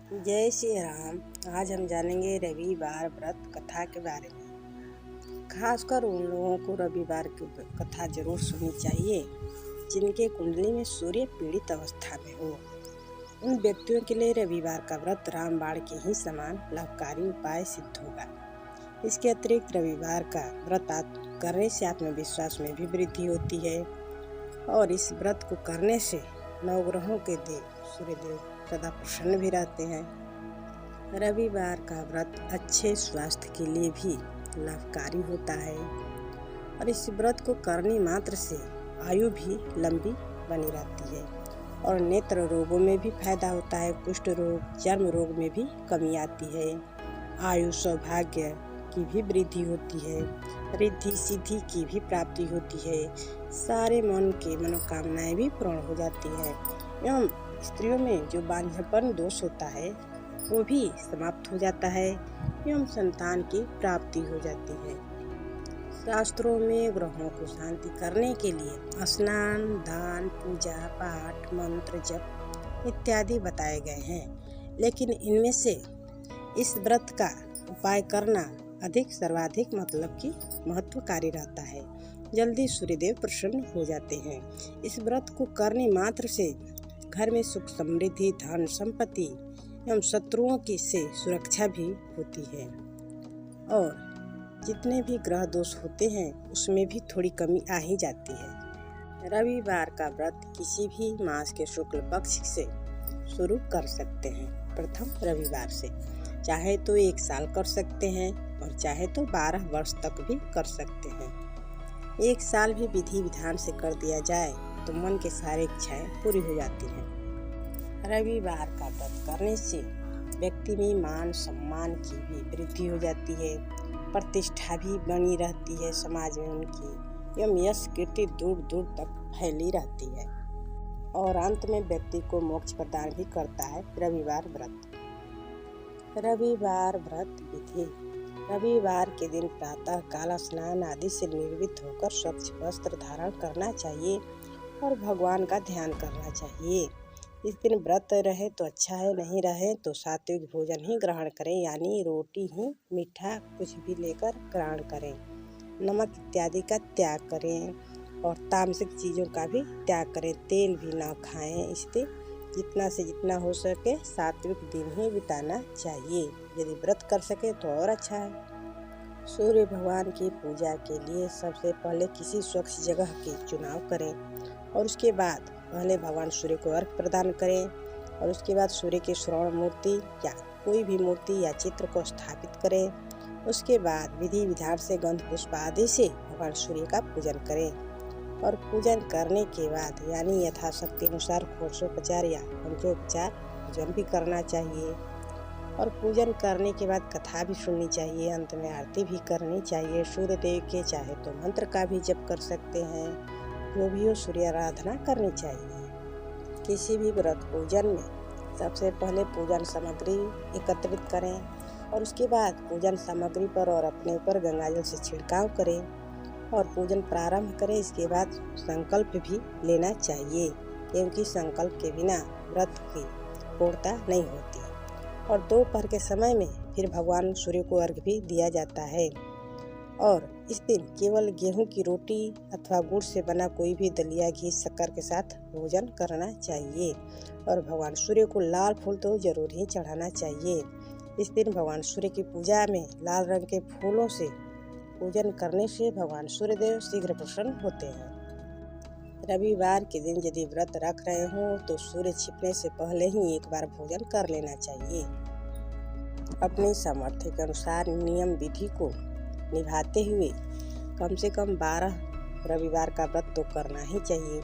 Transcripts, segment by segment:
जय श्री राम। आज हम जानेंगे रविवार व्रत कथा के बारे में। खासकर उन लोगों को रविवार की कथा जरूर सुननी चाहिए जिनके कुंडली में सूर्य पीड़ित अवस्था में हो। उन व्यक्तियों के लिए रविवार का व्रत रामबाण के ही समान लाभकारी उपाय सिद्ध होगा। इसके अतिरिक्त रविवार का व्रत करने से आत्मविश्वास में भी वृद्धि होती है और इस व्रत को करने से नवग्रहों के देव सूर्यदेव सदा प्रसन्न भी रहते हैं। रविवार का व्रत अच्छे स्वास्थ्य के लिए भी लाभकारी होता है और इस व्रत को करने मात्र से आयु भी लंबी बनी रहती है और नेत्र रोगों में भी फायदा होता है। कुष्ठ रोग, चर्म रोग में भी कमी आती है। आयु, सौभाग्य की भी वृद्धि होती है। रिद्धि सिद्धि की भी प्राप्ति होती है। सारे मन के मनोकामनाएं भी पूर्ण हो जाती है एवं स्त्रियों में जो बांझपन दोष होता है वो भी समाप्त हो जाता है एवं संतान की प्राप्ति हो जाती है। शास्त्रों में ग्रहों को शांति करने के लिए स्नान, दान, पूजा पाठ, मंत्र जप इत्यादि बताए गए हैं, लेकिन इनमें से इस व्रत का उपाय करना सर्वाधिक मतलब कि महत्वकारी रहता है। जल्दी सूर्यदेव प्रसन्न हो जाते हैं। इस व्रत को करने मात्र से घर में सुख समृद्धि, धन संपत्ति एवं शत्रुओं की से सुरक्षा भी होती है और जितने भी ग्रह दोष होते हैं उसमें भी थोड़ी कमी आ ही जाती है। रविवार का व्रत किसी भी मास के शुक्ल पक्ष से शुरू कर सकते हैं। प्रथम रविवार से चाहे तो 1 साल कर सकते हैं और चाहे तो 12 वर्ष तक भी कर सकते हैं। 1 साल भी विधि विधान से कर दिया जाए तो मन के सारे इच्छाएं पूरी हो जाती हैं। रविवार का व्रत करने से व्यक्ति में मान सम्मान की भी वृद्धि हो जाती है, प्रतिष्ठा भी बनी रहती है समाज में उनकी एवं यश कीर्ति दूर दूर तक फैली रहती है और अंत में व्यक्ति को मोक्ष प्रदान भी करता है रविवार व्रत। रविवार व्रत विधि। रविवार के दिन प्रातः काल स्नान आदि से निर्वृत्त होकर स्वच्छ वस्त्र धारण करना चाहिए और भगवान का ध्यान करना चाहिए। इस दिन व्रत रहे तो अच्छा है, नहीं रहे तो सात्विक भोजन ही ग्रहण करें, यानी रोटी ही, मीठा कुछ भी लेकर ग्रहण करें। नमक इत्यादि का त्याग करें और तामसिक चीज़ों का भी त्याग करें। तेल भी ना खाएं। इसलिए जितना से जितना हो सके सात्विक दिन ही बिताना चाहिए। यदि व्रत कर सके तो और अच्छा है। सूर्य भगवान की पूजा के लिए सबसे पहले किसी स्वच्छ जगह की चुनाव करें और उसके बाद पहले भगवान सूर्य को अर्घ्य प्रदान करें और उसके बाद सूर्य की स्वर्ण मूर्ति या कोई भी मूर्ति या चित्र को स्थापित करें। उसके बाद विधि विधान से गंध पुष्प आदि से भगवान सूर्य का पूजन करें और पूजन करने के बाद यानी यथाशक्ति अनुसार षोडशोपचार या पंचोपचार पूजन भी करना चाहिए और पूजन करने के बाद कथा भी सुननी चाहिए। अंत में आरती भी करनी चाहिए। सूर्यदेव के चाहे तो मंत्र का भी जप कर सकते हैं। जो भी हो सूर्य आराधना करनी चाहिए। किसी भी व्रत पूजन में सबसे पहले पूजन सामग्री एकत्रित करें और उसके बाद पूजन सामग्री पर और अपने ऊपर गंगाजल से छिड़काव करें और पूजन प्रारंभ करें। इसके बाद संकल्प भी लेना चाहिए क्योंकि संकल्प के बिना व्रत की पूर्णता नहीं होती। और दोपहर के समय में फिर भगवान सूर्य को अर्घ्य भी दिया जाता है और इस दिन केवल गेहूं की रोटी अथवा गुड़ से बना कोई भी दलिया, घी, शक्कर के साथ भोजन करना चाहिए और भगवान सूर्य को लाल फूल तो जरूर ही चढ़ाना चाहिए। इस दिन भगवान सूर्य की पूजा में लाल रंग के फूलों से पूजन करने से भगवान सूर्यदेव शीघ्र प्रसन्न होते हैं। रविवार के दिन यदि व्रत रख रहे हों तो सूर्य छिपने से पहले ही एक बार भोजन कर लेना चाहिए। अपने सामर्थ्य के अनुसार नियम विधि को निभाते हुए कम से कम 12 रविवार का व्रत तो करना ही चाहिए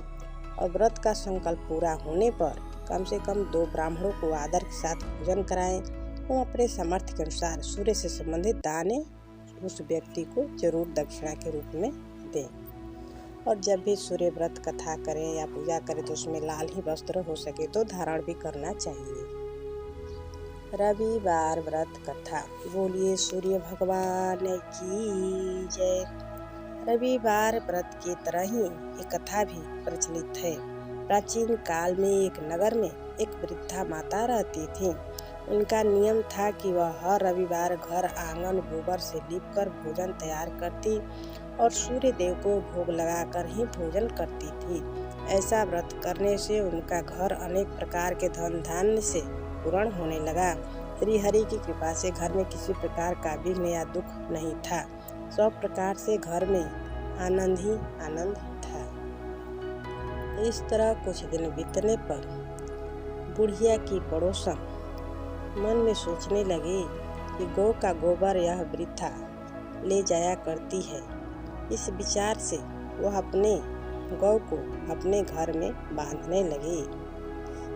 और व्रत का संकल्प पूरा होने पर कम से कम 2 ब्राह्मणों को आदर के साथ भोजन कराएं और अपने सामर्थ्य के अनुसार सूर्य से संबंधित दान उस व्यक्ति को जरूर दक्षिणा के रूप में दें। और जब भी सूर्य व्रत कथा करें या पूजा करें तो उसमें लाल ही वस्त्र हो सके तो धारण भी करना चाहिए। रविवार व्रत कथा। बोलिए सूर्य भगवान की जय। रविवार व्रत की तरह ही एक कथा भी प्रचलित है। प्राचीन काल में एक नगर में एक वृद्धा माता रहती थी। उनका नियम था कि वह हर रविवार घर आंगन गोबर से लीपकर भोजन तैयार करती और सूर्य देव को भोग लगाकर ही भोजन करती थी। ऐसा व्रत करने से उनका घर अनेक प्रकार के धन धान्य से पूर्ण होने लगा। श्री हरि की कृपा से घर में किसी प्रकार का विघ्न या दुख नहीं था। सब प्रकार से घर में आनंद ही आनंद था। इस तरह कुछ दिन बीतने पर बुढ़िया की पड़ोसन मन में सोचने लगी कि गौ का गोबर यह वृथा ले जाया करती है। इस विचार से वह अपने गौ को अपने घर में बांधने लगी।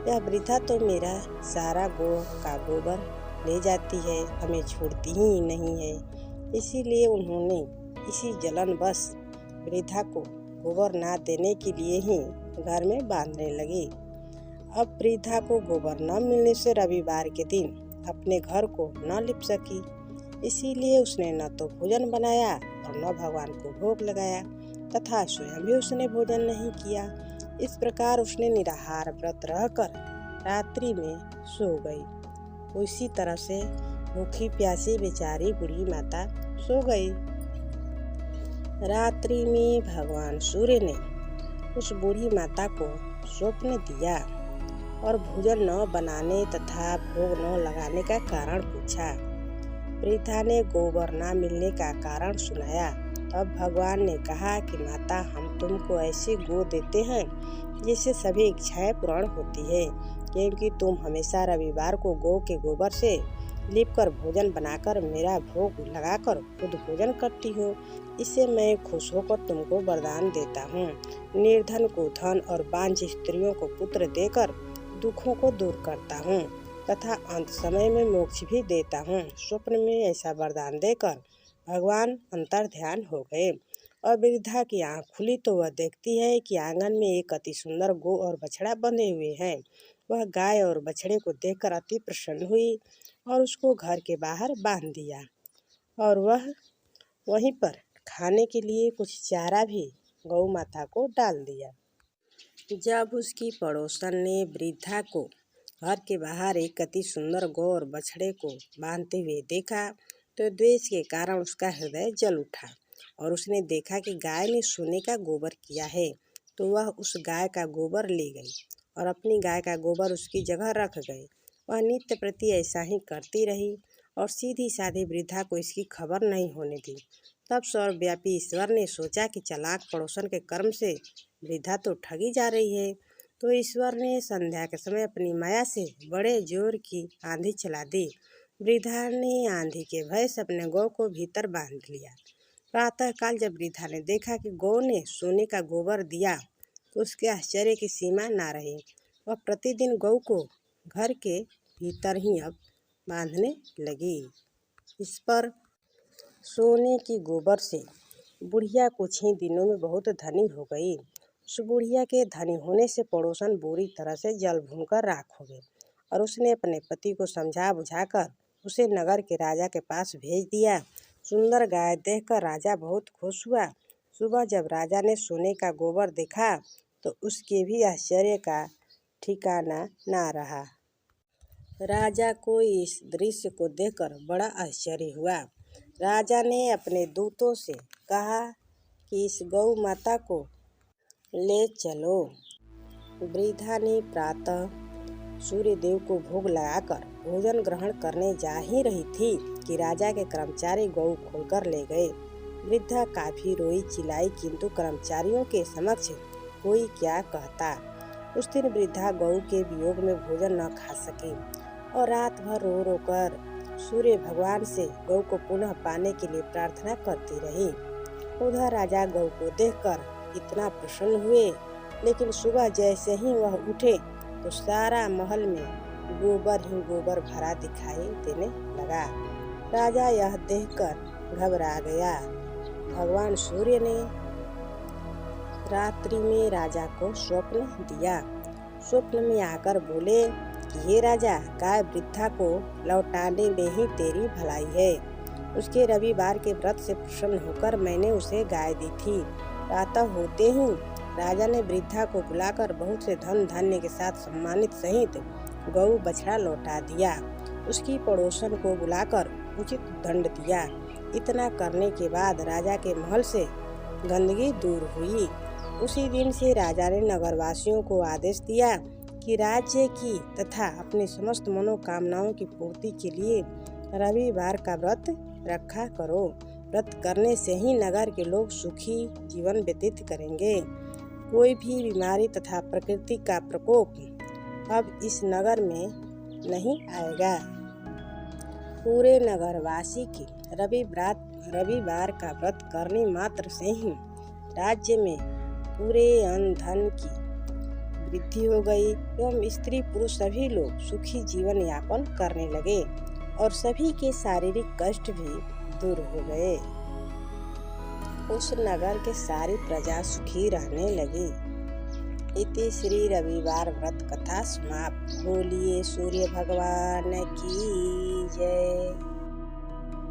यह वृथा तो मेरा सारा गौ का गोबर ले जाती है, हमें छोड़ती ही नहीं है। इसीलिए उन्होंने इसी जलनवश वृथा को गोबर ना देने के लिए ही घर में बांधने लगी। अब वृथा को गोबर न मिलने से रविवार के दिन अपने घर को न लिप सकी। इसीलिए उसने न तो भोजन बनाया और न भगवान को भोग लगाया तथा स्वयं भी उसने भोजन नहीं किया। इस प्रकार उसने निराहार व्रत रहकर रात्रि में सो गई। उसी तरह से भूखी प्यासी बेचारी बूढ़ी माता सो गई। रात्रि में भगवान सूर्य ने उस बूढ़ी माता को स्वप्न दिया और भोजन न बनाने तथा भोग न लगाने का कारण पूछा। वृथा ने गोबर न मिलने का कारण सुनाया। तब भगवान ने कहा कि माता, हम तुमको ऐसे गो देते हैं जिससे सभी इच्छाएं पूर्ण होती है, क्योंकि तुम हमेशा रविवार को गौ के गोबर से लीपकर भोजन बनाकर मेरा भोग लगाकर खुद भोजन करती हो। इससे मैं खुश होकर तुमको वरदान देता हूँ। निर्धन को धन और बांझ स्त्रियों को पुत्र देकर दुखों को दूर करता हूँ तथा अंत समय में मोक्ष भी देता हूँ। स्वप्न में ऐसा वरदान देकर भगवान अंतर्ध्यान हो गए और वृद्धा की आँख खुली तो वह देखती है कि आंगन में एक अति सुंदर गौ और बछड़ा बंधे हुए हैं। वह गाय और बछड़े को देखकर अति प्रसन्न हुई और उसको घर के बाहर बांध दिया और वह वहीं पर खाने के लिए कुछ चारा भी गौ माता को डाल दिया। जब उसकी पड़ोसन ने वृद्धा को घर के बाहर एक अति सुंदर गौ और बछड़े को बांधते हुए देखा तो द्वेष के कारण उसका हृदय जल उठा और उसने देखा कि गाय ने सोने का गोबर किया है, तो वह उस गाय का गोबर ले गई और अपनी गाय का गोबर उसकी जगह रख गई। वह नित्य प्रति ऐसा ही करती रही और सीधी साधी वृद्धा को इसकी खबर नहीं होने दी। तब सर्वव्यापी ईश्वर ने सोचा कि चालाक पड़ोसन के कर्म से वृद्धा तो ठगी जा रही है, तो ईश्वर ने संध्या के समय अपनी माया से बड़े जोर की आंधी चला दी। वृद्धा ने आंधी के भय से अपने गौ को भीतर बांध लिया। प्रातःकाल जब वृद्धा ने देखा कि गौ ने सोने का गोबर दिया तो उसके आश्चर्य की सीमा ना रही। वह प्रतिदिन गौ को घर के भीतर ही अब बांधने लगी। इस पर सोने की गोबर से बुढ़िया कुछ ही दिनों में बहुत धनी हो गई। उस बुढ़िया के धनी होने से पड़ोसन बुरी तरह से जल भूनकर राख हो गए और उसने अपने पति को समझा बुझाकर उसे नगर के राजा के पास भेज दिया। सुंदर गाय देखकर राजा बहुत खुश हुआ। सुबह जब राजा ने सोने का गोबर देखा तो उसके भी आश्चर्य का ठिकाना ना रहा। राजा को इस दृश्य को देखकर बड़ा आश्चर्य हुआ। राजा ने अपने दूतों से कहा कि इस गौ माता को ले चलो। वृद्धा ने प्रातः सूर्य देव को भोग लगाकर भोजन ग्रहण करने जा ही रही थी कि राजा के कर्मचारी गौ खोलकर ले गए। वृद्धा काफी रोई चिल्लाई, किंतु कर्मचारियों के समक्ष कोई क्या कहता। उस दिन वृद्धा गौ के वियोग में भोजन न खा सकी और रात भर रो रो कर सूर्य भगवान से गौ को पुनः पाने के लिए प्रार्थना करती रही। उधर राजा गौ को देखकर इतना प्रसन्न हुए, लेकिन सुबह जैसे ही वह उठे तो सारा महल में गोबर ही गोबर भरा दिखाई देने लगा। राजा यह देखकर घबरा गया। भगवान सूर्य ने रात्रि में राजा को स्वप्न दिया। स्वप्न में आकर बोले कि हे राजा, गाय वृद्धा को लौटाने में ही तेरी भलाई है। उसके रविवार के व्रत से प्रसन्न होकर मैंने उसे गाय दी थी। प्रातः होते ही राजा ने वृद्धा को बुलाकर बहुत से धन धान्य के साथ सम्मानित सहित गौ बछड़ा लौटा दिया। उसकी पड़ोसन को बुलाकर उचित दंड दिया। इतना करने के बाद राजा के महल से गंदगी दूर हुई। उसी दिन से राजा ने नगरवासियों को आदेश दिया कि राज्य की तथा अपनी समस्त मनोकामनाओं की पूर्ति के लिए रविवार का व्रत रखा करो। व्रत करने से ही नगर के लोग सुखी जीवन व्यतीत करेंगे। कोई भी बीमारी तथा प्रकृति का प्रकोप अब इस नगर में नहीं आएगा। पूरे नगरवासी की रविवार का व्रत करने मात्र से ही राज्य में पूरे अन्न धन की वृद्धि हो गई एवं स्त्री पुरुष सभी लोग सुखी जीवन यापन करने लगे और सभी के शारीरिक कष्ट भी दूर हो गए। उस नगर के सारी प्रजा सुखी रहने लगी। इति श्री रविवार व्रत कथा समाप्त। बोलिए सूर्य भगवान की।